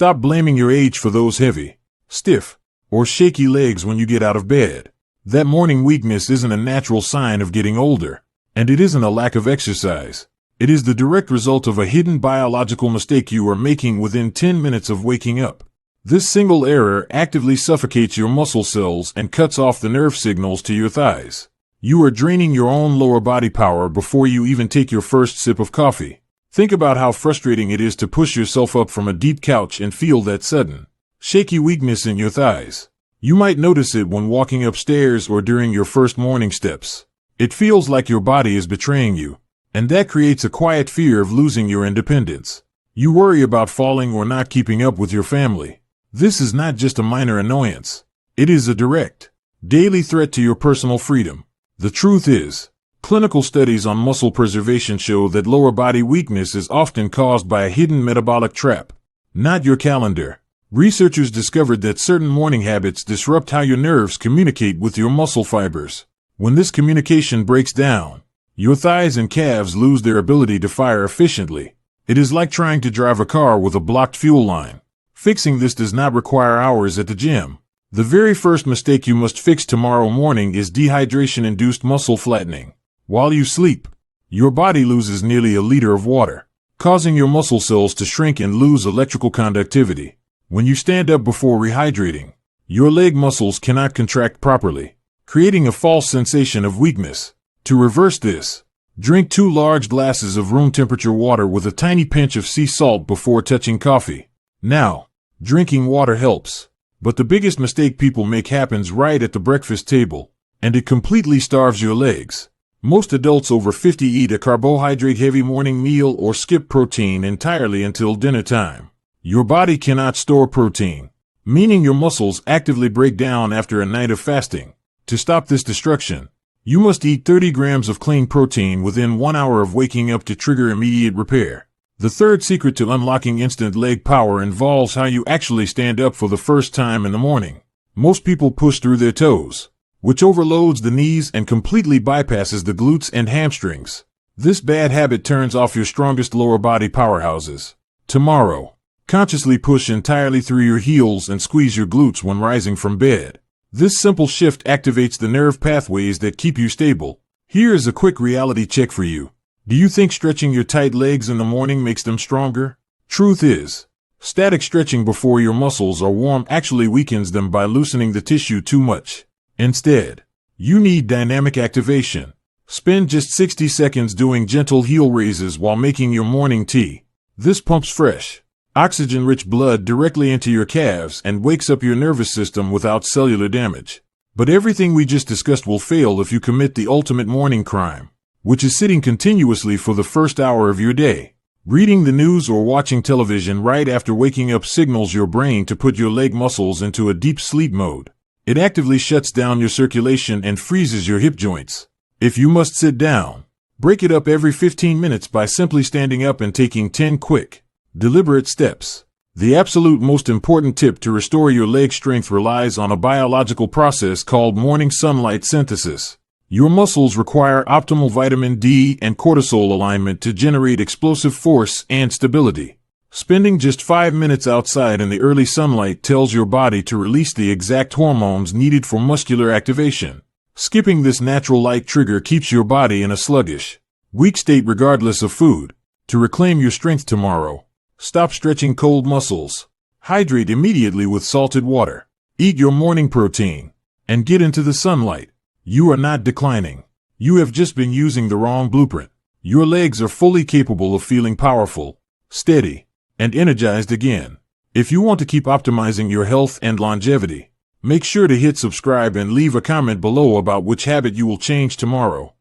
Stop blaming your age for those heavy, stiff, or shaky legs when you get out of bed. That morning weakness isn't a natural sign of getting older, and it isn't a lack of exercise. It is the direct result of a hidden biological mistake you are making within 10 minutes of waking up. This single error actively suffocates your muscle cells and cuts off the nerve signals to your thighs. You are draining your own lower body power before you even take your first sip of coffee. Think about how frustrating it is to push yourself up from a deep couch and feel that sudden, shaky weakness in your thighs. You might notice it when walking upstairs or during your first morning steps. It feels like your body is betraying you, and that creates a quiet fear of losing your independence. You worry about falling or not keeping up with your family. This is not just a minor annoyance. It is a direct, daily threat to your personal freedom. The truth is, clinical studies on muscle preservation show that lower body weakness is often caused by a hidden metabolic trap, not your calendar. Researchers discovered that certain morning habits disrupt how your nerves communicate with your muscle fibers. When this communication breaks down, your thighs and calves lose their ability to fire efficiently. It is like trying to drive a car with a blocked fuel line. Fixing this does not require hours at the gym. The very first mistake you must fix tomorrow morning is dehydration-induced muscle flattening. While you sleep, your body loses nearly a liter of water, causing your muscle cells to shrink and lose electrical conductivity. When you stand up before rehydrating, your leg muscles cannot contract properly, creating a false sensation of weakness. To reverse this, drink 2 large glasses of room temperature water with a tiny pinch of sea salt before touching coffee. Now, drinking water helps, but the biggest mistake people make happens right at the breakfast table, and it completely starves your legs. Most adults over 50 eat a carbohydrate-heavy morning meal or skip protein entirely until dinner time. Your body cannot store protein, meaning your muscles actively break down after a night of fasting. To stop this destruction, you must eat 30 grams of clean protein within 1 hour of waking up to trigger immediate repair. The third secret to unlocking instant leg power involves how you actually stand up for the first time in the morning. Most people push through their toes, which overloads the knees and completely bypasses the glutes and hamstrings. This bad habit turns off your strongest lower body powerhouses. Tomorrow, consciously push entirely through your heels and squeeze your glutes when rising from bed. This simple shift activates the nerve pathways that keep you stable. Here is a quick reality check for you. Do you think stretching your tight legs in the morning makes them stronger? Truth is, static stretching before your muscles are warm actually weakens them by loosening the tissue too much. Instead, you need dynamic activation. Spend just 60 seconds doing gentle heel raises while making your morning tea. This pumps fresh, oxygen-rich blood directly into your calves and wakes up your nervous system without cellular damage. But everything we just discussed will fail if you commit the ultimate morning crime, which is sitting continuously for the first hour of your day. Reading the news or watching television right after waking up signals your brain to put your leg muscles into a deep sleep mode. It actively shuts down your circulation and freezes your hip joints. If you must sit down, break it up every 15 minutes by simply standing up and taking 10 quick, deliberate steps. The absolute most important tip to restore your leg strength relies on a biological process called morning sunlight synthesis. Your muscles require optimal vitamin D and cortisol alignment to generate explosive force and stability. Spending just 5 minutes outside in the early sunlight tells your body to release the exact hormones needed for muscular activation. Skipping this natural light trigger keeps your body in a sluggish, weak state regardless of food. To reclaim your strength tomorrow, stop stretching cold muscles. Hydrate immediately with salted water. Eat your morning protein, and get into the sunlight. You are not declining. You have just been using the wrong blueprint. Your legs are fully capable of feeling powerful, steady, and energized again. If you want to keep optimizing your health and longevity, make sure to hit subscribe and leave a comment below about which habit you will change tomorrow.